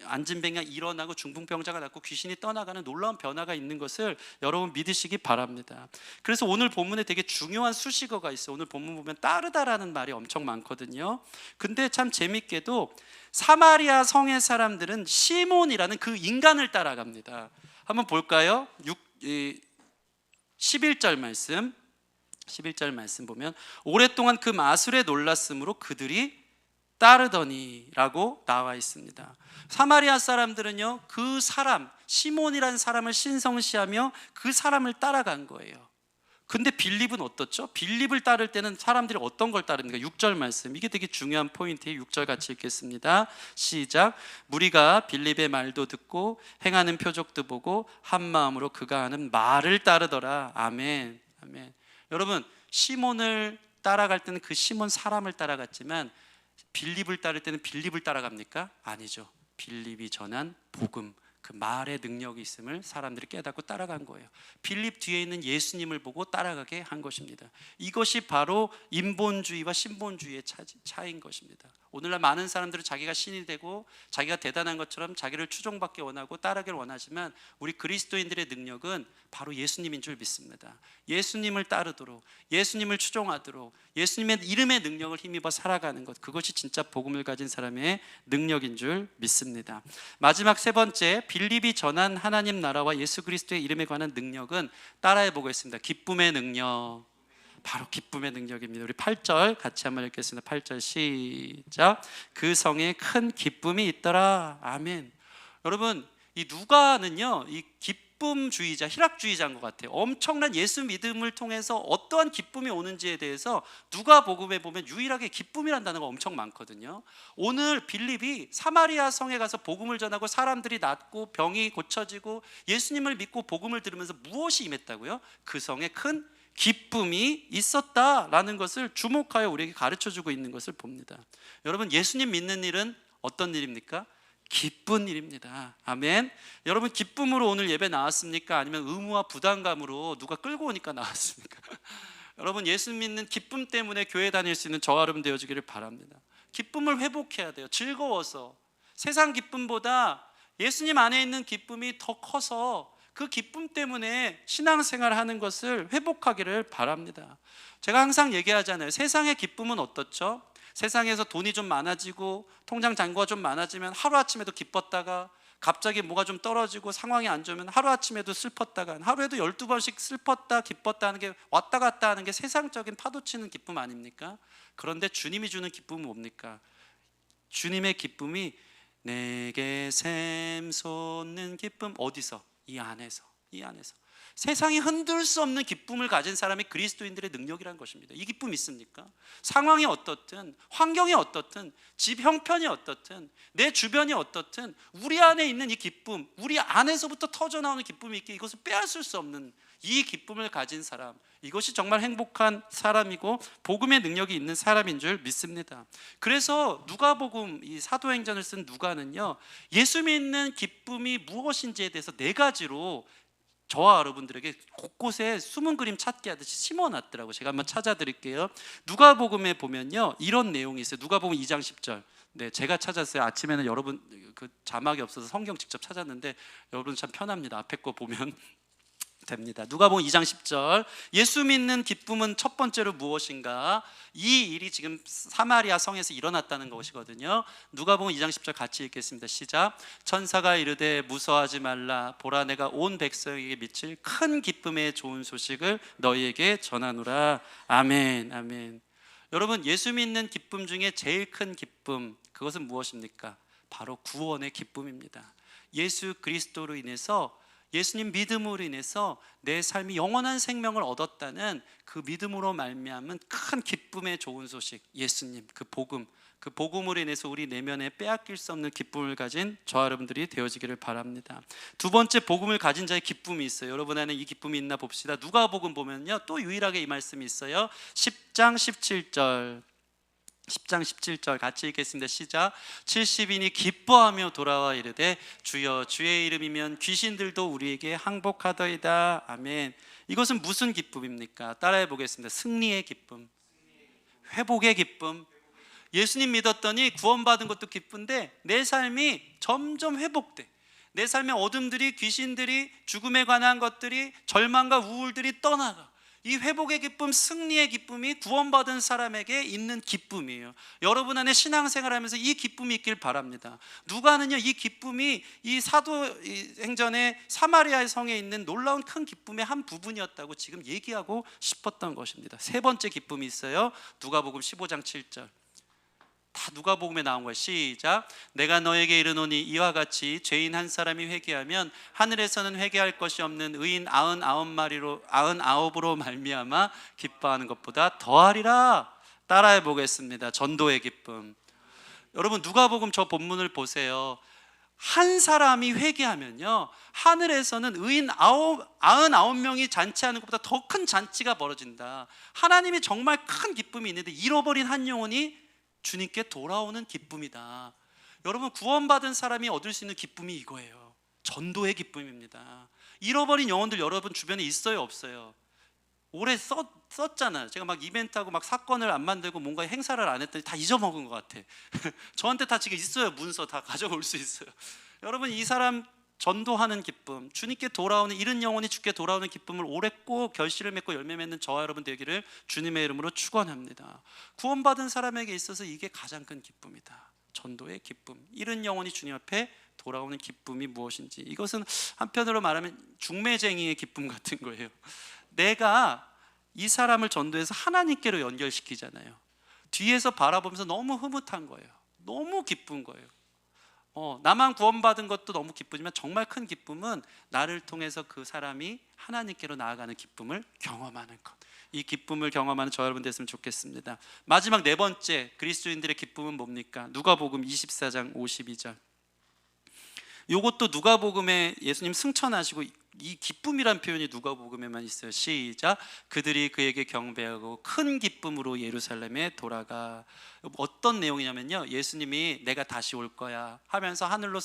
안진뱅이가 일어나고 중풍병자가 낫고 귀신이 떠나가는 놀라운 변화가 있는 것을 여러분 믿으시기 바랍니다. 그래서 오늘 본문에 되게 중요한 수식어가 있어요. 오늘 본문 보면 따르다라는 말이 엄청 많거든요. 근데 참 재밌게도 사마리아 성의 사람들은 시몬이라는 그 인간을 따라갑니다. 한번 볼까요? 11절 말씀 보면 오랫동안 그 마술에 놀랐으므로 그들이 따르더니 라고 나와 있습니다. 사마리아 사람들은요, 그 사람 시몬이라는 사람을 신성시하며 그 사람을 따라간 거예요. 근데 빌립은 어떻죠? 빌립을 따를 때는 사람들이 어떤 걸 따릅니까? 6절 말씀, 이게 되게 중요한 포인트예요. 6절 같이 읽겠습니다. 시작. 무리가 빌립의 말도 듣고 행하는 표적도 보고 한 마음으로 그가 하는 말을 따르더라. 아멘. 아멘. 여러분, 시몬을 따라갈 때는 그 시몬 사람을 따라갔지만 빌립을 따를 때는 빌립을 따라갑니까? 아니죠. 빌립이 전한 복음, 그 말의 능력이 있음을 사람들이 깨닫고 따라간 거예요. 빌립 뒤에 있는 예수님을 보고 따라가게 한 것입니다. 이것이 바로 인본주의와 신본주의의 차이인 것입니다. 오늘날 많은 사람들은 자기가 신이 되고 자기가 대단한 것처럼 자기를 추종받기 원하고 따르기를 원하지만, 우리 그리스도인들의 능력은 바로 예수님인 줄 믿습니다. 예수님을 따르도록, 예수님을 추종하도록 예수님의 이름의 능력을 힘입어 살아가는 것, 그것이 진짜 복음을 가진 사람의 능력인 줄 믿습니다. 마지막 세 번째, 빌립이 전한 하나님 나라와 예수 그리스도의 이름에 관한 능력은 따라해 보겠습니다. 기쁨의 능력. 바로 기쁨의 능력입니다. 우리 8절 같이 한번 읽겠습니다. 8절 시작. 그 성에 큰 기쁨이 있더라. 아멘. 여러분, 이 누가는요, 이 기쁨주의자, 희락주의자인 것 같아요. 엄청난 예수 믿음을 통해서 어떠한 기쁨이 오는지에 대해서 누가복음에 보면 유일하게 기쁨이라는 단어가 엄청 많거든요. 오늘 빌립이 사마리아 성에 가서 복음을 전하고 사람들이 낫고 병이 고쳐지고 예수님을 믿고 복음을 들으면서 무엇이 임했다고요? 그 성에 큰 기쁨이 있었다라는 것을 주목하여 우리에게 가르쳐주고 있는 것을 봅니다. 여러분, 예수님 믿는 일은 어떤 일입니까? 기쁜 일입니다. 아멘. 여러분, 기쁨으로 오늘 예배 나왔습니까? 아니면 의무와 부담감으로 누가 끌고 오니까 나왔습니까? 여러분, 예수 믿는 기쁨 때문에 교회 다닐 수 있는 저와 여러분 되어주기를 바랍니다. 기쁨을 회복해야 돼요. 즐거워서. 세상 기쁨보다 예수님 안에 있는 기쁨이 더 커서 그 기쁨 때문에 신앙생활을 하는 것을 회복하기를 바랍니다. 제가 항상 얘기하잖아요. 세상의 기쁨은 어떻죠? 세상에서 돈이 좀 많아지고 통장 잔고가 좀 많아지면 하루아침에도 기뻤다가 갑자기 뭐가 좀 떨어지고 상황이 안 좋으면 하루아침에도 슬펐다가 하루에도 12번씩 슬펐다 기뻤다 하는 게 왔다 갔다 하는 게 세상적인 파도치는 기쁨 아닙니까? 그런데 주님이 주는 기쁨은 뭡니까? 주님의 기쁨이 내게 샘솟는 기쁨. 어디서? 이 안에서. 세상이 흔들 수 없는 기쁨을 가진 사람이 그리스도인들의 능력이라는 것입니다. 이 기쁨 있습니까? 상황이 어떻든, 환경이 어떻든, 집 형편이 어떻든, 내 주변이 어떻든 우리 안에 있는 이 기쁨, 우리 안에서부터 터져나오는 기쁨이 있기에 이것을 빼앗을 수 없는 이 기쁨을 가진 사람, 이것이 정말 행복한 사람이고 복음의 능력이 있는 사람인 줄 믿습니다. 그래서 누가복음, 이 사도행전을 쓴 누가는요, 예수 믿는 기쁨이 무엇인지에 대해서 4가지로 저와 여러분들에게 곳곳에 숨은 그림 찾기 하듯이 심어놨더라고요. 제가 한번 찾아드릴게요. 누가복음에 보면요, 이런 내용이 있어요. 누가복음 2장 10절. 네, 제가 찾았어요. 아침에는 여러분 그 자막이 없어서 성경 직접 찾았는데 여러분 참 편합니다. 앞에 거 보면 됩니다. 누가복음 2장 10절. 예수 믿는 기쁨은 첫 번째로 무엇인가? 이 일이 지금 사마리아 성에서 일어났다는 것이거든요. 누가복음 2장 10절 같이 읽겠습니다. 시작. 천사가 이르되 무서워하지 말라. 보라, 내가 온 백성에게 미칠 큰 기쁨의 좋은 소식을 너희에게 전하노라. 아멘. 아멘. 여러분, 예수 믿는 기쁨 중에 제일 큰 기쁨, 그것은 무엇입니까? 바로 구원의 기쁨입니다. 예수 그리스도로 인해서, 예수님 믿음으로 인해서 내 삶이 영원한 생명을 얻었다는 그 믿음으로 말미암은 큰 기쁨의 좋은 소식, 예수님, 그 복음으로 인해서 우리 내면에 빼앗길 수 없는 기쁨을 가진 저와 여러분들이 되어지기를 바랍니다. 두 번째, 복음을 가진 자의 기쁨이 있어요. 여러분 안에 이 기쁨이 있나 봅시다. 누가복음 보면요, 또 유일하게 이 말씀이 있어요. 10장 17절. 10장 17절 같이 읽겠습니다. 시작. 70인이 기뻐하며 돌아와 이르되 주여, 주의 이름이면 귀신들도 우리에게 항복하더이다. 아멘. 이것은 무슨 기쁨입니까? 따라해 보겠습니다. 승리의 기쁨, 회복의 기쁨. 예수님 믿었더니 구원받은 것도 기쁜데 내 삶이 점점 회복돼. 내 삶의 어둠들이, 귀신들이, 죽음에 관한 것들이, 절망과 우울들이 떠나가. 이 회복의 기쁨, 승리의 기쁨이 구원받은 사람에게 있는 기쁨이에요. 여러분 안에 신앙생활하면서 이 기쁨이 있길 바랍니다. 누가는요, 이 기쁨이 이 사도행전의 사마리아 성에 있는 놀라운 큰 기쁨의 한 부분이었다고 지금 얘기하고 싶었던 것입니다. 세 번째 기쁨이 있어요. 누가복음 15장 7절. 다 누가복음에 나온 거예요. 시작. 내가 너에게 이르노니 이와 같이 죄인 한 사람이 회개하면 하늘에서는 회개할 것이 없는 의인 99으로 말미암아 기뻐하는 것보다 더하리라. 따라해 보겠습니다. 전도의 기쁨. 여러분, 누가복음 저 본문을 보세요. 한 사람이 회개하면요, 하늘에서는 의인 99명이 잔치하는 것보다 더 큰 잔치가 벌어진다. 하나님이 정말 큰 기쁨이 있는데 잃어버린 한 영혼이 주님께 돌아오는 기쁨이다. 여러분, 구원받은 사람이 얻을 수 있는 기쁨이 이거예요. 전도의 기쁨입니다. 잃어버린 영혼들 여러분 주변에 있어요, 없어요? 오래 썼잖아요. 제가 막 이벤트하고 막 사건을 안 만들고 뭔가 행사를 안 했더니 다 잊어먹은 것 같아. 저한테 다 지금 있어요. 문서 다 가져올 수 있어요. 여러분, 이 사람 전도하는 기쁨, 주님께 돌아오는, 잃은 영혼이 주께 돌아오는 기쁨을 오래 꼭 결실을 맺고 열매 맺는 저와 여러분 되기를 주님의 이름으로 축원합니다. 구원받은 사람에게 있어서 이게 가장 큰 기쁨이다. 전도의 기쁨, 잃은 영혼이 주님 앞에 돌아오는 기쁨이 무엇인지, 이것은 한편으로 말하면 중매쟁이의 기쁨 같은 거예요. 내가 이 사람을 전도해서 하나님께로 연결시키잖아요. 뒤에서 바라보면서 너무 흐뭇한 거예요. 너무 기쁜 거예요. 나만 구원받은 것도 너무 기쁘지만 정말 큰 기쁨은 나를 통해서 그 사람이 하나님께로 나아가는 기쁨을 경험하는 것. 이 기쁨을 경험하는 저 여러분 됐으면 좋겠습니다. 마지막 네 번째 그리스도인들의 기쁨은 뭡니까? 누가복음 24장 52절. 이것도 누가복음에 예수님 승천하시고 이 기쁨이란 표현이 누가복음에만 있어요. 시작. 그들이 그에게 경배하고 큰 기쁨으로 예루살렘에 돌아가. 어떤 내용이냐면요, 예수님이 내가 다시 올 거야 하면서 하늘로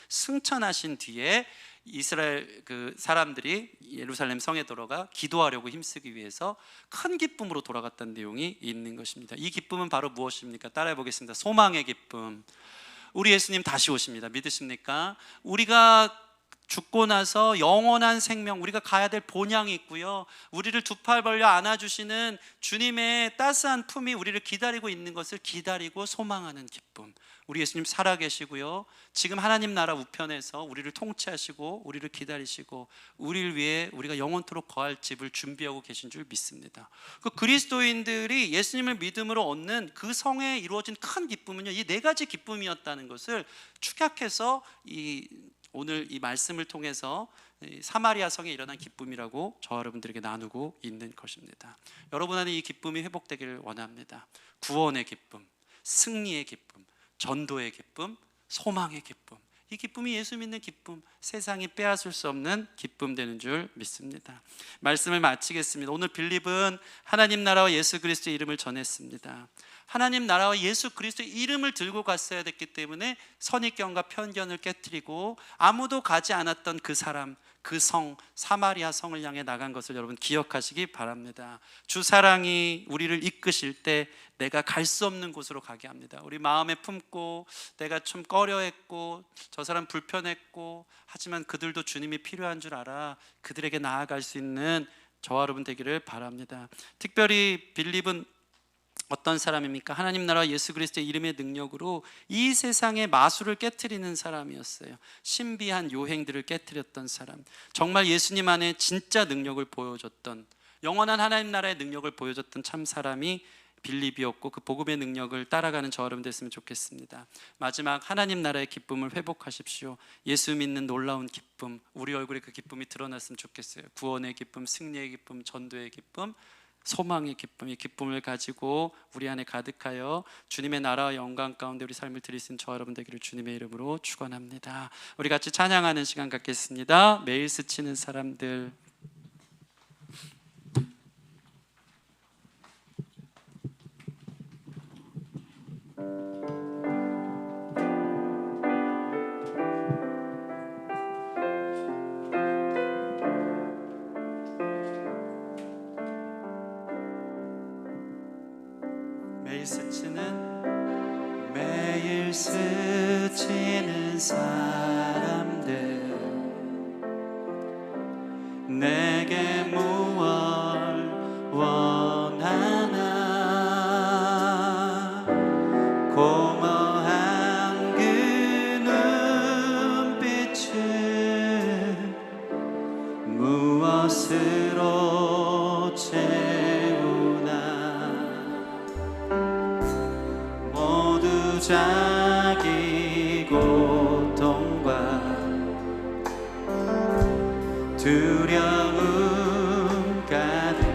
승천하신 뒤에 이스라엘 그 사람들이 예루살렘 성에 들어가 기도하려고 힘쓰기 위해서 큰 기쁨으로 돌아갔다는 내용이 있는 것입니다. 이 기쁨은 바로 무엇입니까? 따라해 보겠습니다. 소망의 기쁨. 우리 예수님 다시 오십니다. 믿으십니까? 우리가 죽고 나서 영원한 생명, 우리가 가야 될 본향이 있고요, 우리를 두 팔 벌려 안아주시는 주님의 따스한 품이 우리를 기다리고 있는 것을 기다리고 소망하는 기쁨. 우리 예수님 살아계시고요, 지금 하나님 나라 우편에서 우리를 통치하시고 우리를 기다리시고 우리를 위해 우리가 영원토록 거할 집을 준비하고 계신 줄 믿습니다. 그 그리스도인들이 예수님을 믿음으로 얻는 그 성에 이루어진 큰 기쁨은요, 이 네 가지 기쁨이었다는 것을 축약해서 오늘 이 말씀을 통해서 사마리아 성에 일어난 기쁨이라고 저와 여러분들에게 나누고 있는 것입니다. 여러분 안에 이 기쁨이 회복되기를 원합니다. 구원의 기쁨, 승리의 기쁨, 전도의 기쁨, 소망의 기쁨, 이 기쁨이 예수 믿는 기쁨, 세상이 빼앗을 수 없는 기쁨 되는 줄 믿습니다. 말씀을 마치겠습니다. 오늘 빌립은 하나님 나라와 예수 그리스도의 이름을 전했습니다. 하나님 나라와 예수 그리스도의 이름을 들고 갔어야 됐기 때문에 선입견과 편견을 깨트리고 아무도 가지 않았던 그 사람, 그 성, 사마리아 성을 향해 나간 것을 여러분 기억하시기 바랍니다. 주 사랑이 우리를 이끄실 때 내가 갈 수 없는 곳으로 가게 합니다. 우리 마음에 품고 내가 좀 꺼려했고 저 사람 불편했고 하지만 그들도 주님이 필요한 줄 알아 그들에게 나아갈 수 있는 저와 여러분 되기를 바랍니다. 특별히 빌립은 어떤 사람입니까? 하나님 나라와 예수 그리스도의 이름의 능력으로 이 세상의 마술을 깨트리는 사람이었어요. 신비한 요행들을 깨트렸던 사람, 정말 예수님 안에 진짜 능력을 보여줬던, 영원한 하나님 나라의 능력을 보여줬던 참 사람이 빌립이었고 그 복음의 능력을 따라가는 저 여러분 됐으면 좋겠습니다. 마지막 하나님 나라의 기쁨을 회복하십시오. 예수 믿는 놀라운 기쁨, 우리 얼굴에 그 기쁨이 드러났으면 좋겠어요. 구원의 기쁨, 승리의 기쁨, 전도의 기쁨, 소망의 기쁨, 이 기쁨을 가지고 우리 안에 가득하여 주님의 나라와 영광 가운데 우리 삶을 드릴 수 있는 저와 여러분 되기를 주님의 이름으로 축원합니다. 우리 같이 찬양하는 시간 갖겠습니다. 매일 스치는 사람들. 매일 스치는 사람들, 내게 무얼 원하나, 공허한 그 눈빛은 무엇으로 자기 고통과 두려움 가득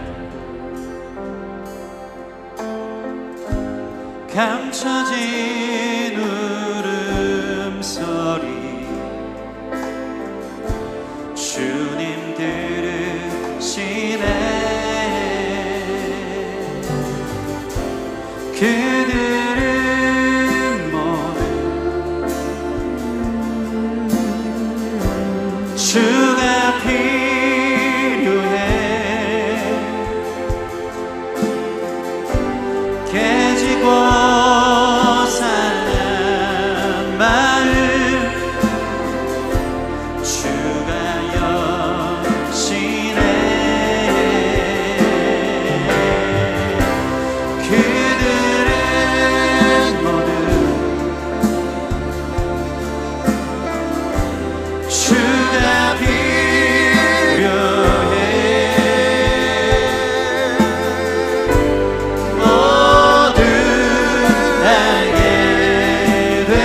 감춰진 울음소리, 주님 들으시네. 그들은 주가 필요해. 깨지고 상한 마음 주가 여시네. 그들은 모두 주가 필요해. 모두 알게 되리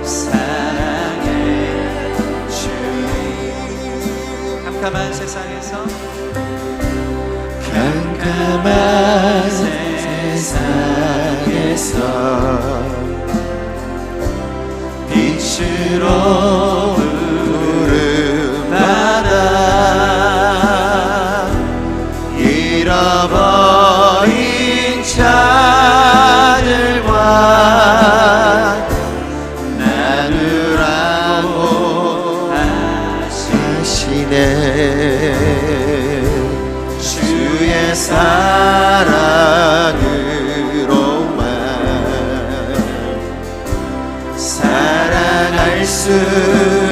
사랑의 주님. 캄캄한 세상에서 빛으로 부름받아 잃어버린 자들과 나누라고 하시네. 주의 사랑으로만 사랑할 수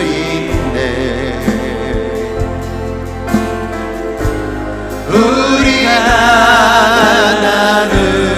있네. 우리가 나누네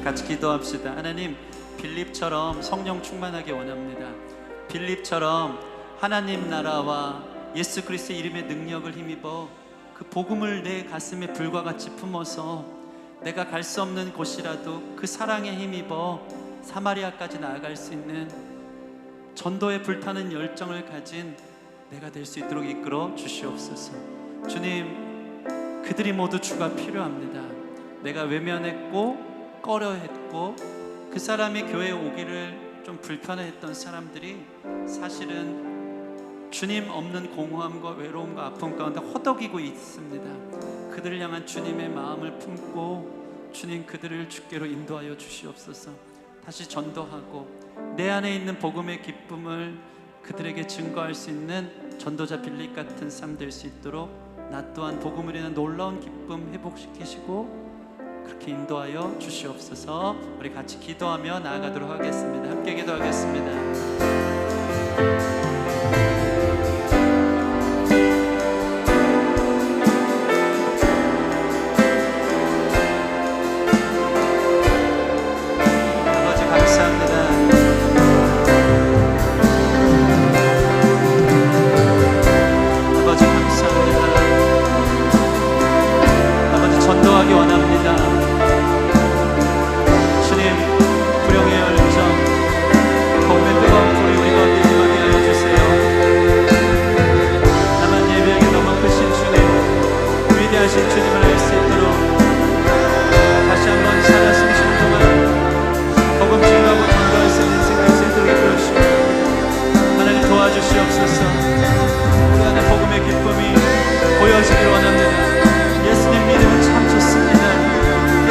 같이 기도합시다. 하나님, 빌립처럼 성령 충만하게 원합니다. 빌립처럼 하나님 나라와 예수 그리스도의 이름의 능력을 힘입어 그 복음을 내 가슴에 불과 같이 품어서 내가 갈 수 없는 곳이라도 그 사랑에 힘입어 사마리아까지 나아갈 수 있는 전도에 불타는 열정을 가진 내가 될 수 있도록 이끌어 주시옵소서. 주님, 그들이 모두 주가 필요합니다. 내가 외면했고 꺼려했고 그 사람이 교회에 오기를 좀 불편해했던 사람들이 사실은 주님 없는 공허함과 외로움과 아픔 가운데 허덕이고 있습니다. 그들을 향한 주님의 마음을 품고 주님, 그들을 주께로 인도하여 주시옵소서. 다시 전도하고 내 안에 있는 복음의 기쁨을 그들에게 증거할 수 있는 전도자 빌립 같은 삶 될 수 있도록 나 또한 복음을 인한 놀라운 기쁨 회복시키시고 그렇게 인도하여 주시옵소서. 우리 같이 기도하며 나아가도록 하겠습니다. 함께 기도하겠습니다. 전도하기 원합니다. 주님, 불령의 열정, 복음의 뜨거운 불이 우리 가운데 임하게 하여 주세요. 나만 예배하기 너무 크신 주님, 위대하신 주님을 알 수 있도록 다시 한번 살아 숨쉬는 동안 복음 증거하고 전도할 수 있는 인생 될 수 있도록 이끌어 주시고 하나님 도와주시옵소서. 우리 안에 복음의 기쁨이 보여지길 원합니다. 예수님 믿음은 참 좋습니다.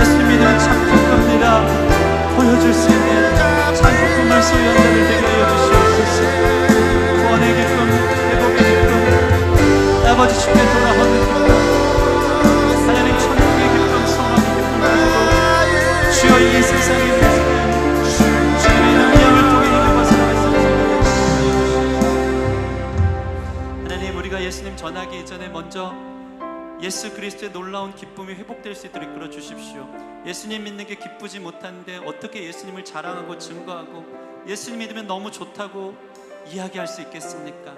예수님 믿음은 참 기쁩니다. 보여줄 수 있는 참 기쁨을 소유한 자들 되게 하여 주시옵소서. 구원의 기쁨, 회복의 기쁨, 아버지 주께 돌아오는 기쁨, 하나님 천국의 기쁨, 소망의 기쁨 가지고 주여 이 세상의 모습을 주님의 능력을 통해 힘입어서 말씀하시옵소서. 하나님, 우리가 예수님 전하기 이전에 먼저 예수 그리스도의 놀라운 기쁨이 회복될 수 있도록 이끌어 주십시오. 예수님 믿는 게 기쁘지 못한데 어떻게 예수님을 자랑하고 증거하고 예수님 믿으면 너무 좋다고 이야기할 수 있겠습니까?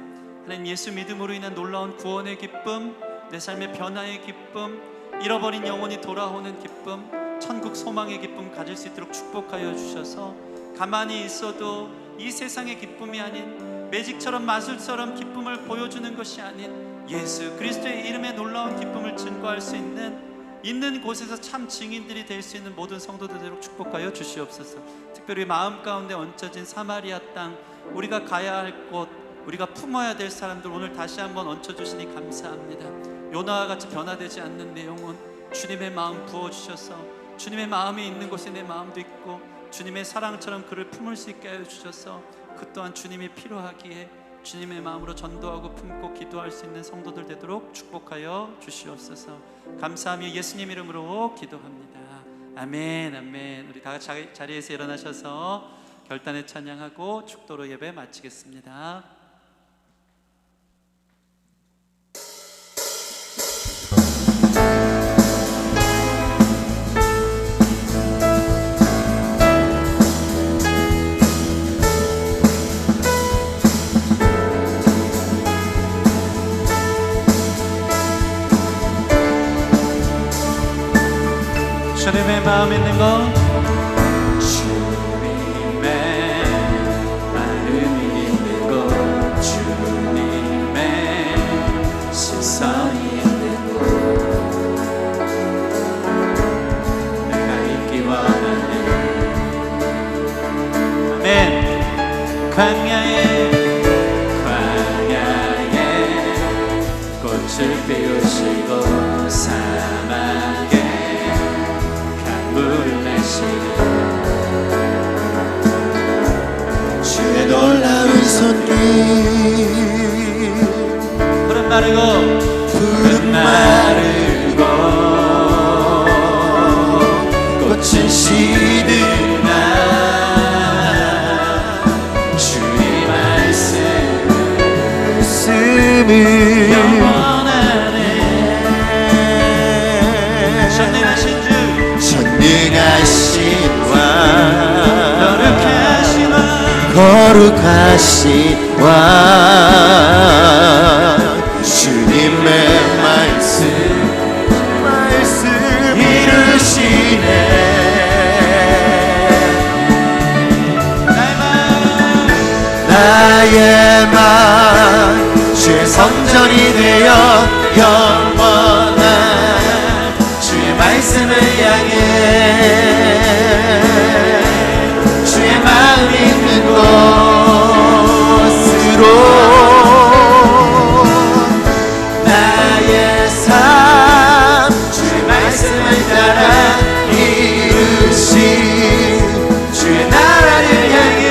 하나님, 예수 믿음으로 인한 놀라운 구원의 기쁨, 내 삶의 변화의 기쁨, 잃어버린 영혼이 돌아오는 기쁨, 천국 소망의 기쁨 가질 수 있도록 축복하여 주셔서 가만히 있어도 이 세상의 기쁨이 아닌 매직처럼 마술처럼 기쁨을 보여주는 것이 아닌 예수 그리스도의 이름의 놀라운 기쁨을 증거할 수 있는 곳에서 참 증인들이 될 수 있는 모든 성도들 되도록 축복하여 주시옵소서. 특별히 마음 가운데 얹혀진 사마리아 땅, 우리가 가야 할 곳, 우리가 품어야 될 사람들 오늘 다시 한번 얹혀주시니 감사합니다. 요나와 같이 변화되지 않는 내 영혼 주님의 마음 부어주셔서 주님의 마음이 있는 곳에 내 마음도 있고 주님의 사랑처럼 그를 품을 수 있게 하여 주셔서 그 또한 주님이 필요하기에 주님의 마음으로 전도하고 품고 기도할 수 있는 성도들 되도록 축복하여 주시옵소서. 감사하며 예수님 이름으로 기도합니다. 아멘, 아멘. 우리 다 같이 자리에서 일어나셔서 결단의 찬양하고 축도로 예배 마치겠습니다. 주님의 마음 있는 것, 주님의 마음이 있는 것, 주님의 시선이 있는 곳, 내가 있기 원하네. 아멘. 광야에 꽃을 피우시고 사막에 물을 내시는 주의 놀라운 손길, 푸른 마르고 꽃은 시드나 주의 말씀을 영원하네. 전능하신 주 전능하신 왕 거룩하신 거룩하신 왕 주님의 말씀 이루시네 나의 맘 주의 성전이 되어 영원한 주의 말씀을 향해 주의 마음 있는 곳으로 나의 삶 주의 말씀을 따라 이루신 주의 나라를 향해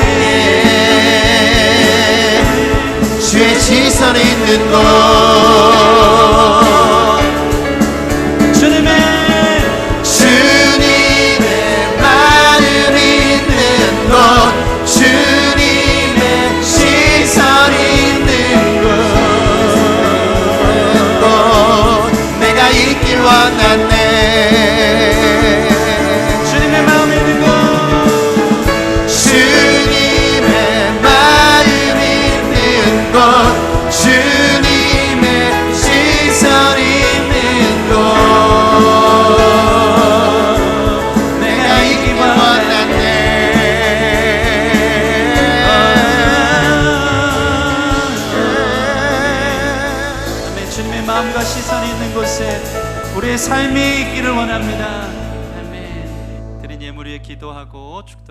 주의 시선 있는 곳 주님의 마음 있는 곳 주님의 시선 있는 곳 내가 있길 원하네 주님의 마음 있는 곳 주님의 마음 있는 곳 주님의 시선 있는 곳 내가 있길 원하네 아멘. 주님의 마음과 시선이 있는 곳에 우리의 삶이 있기를 원합니다. 아멘. 드린 예물 위에 기도하고 축도를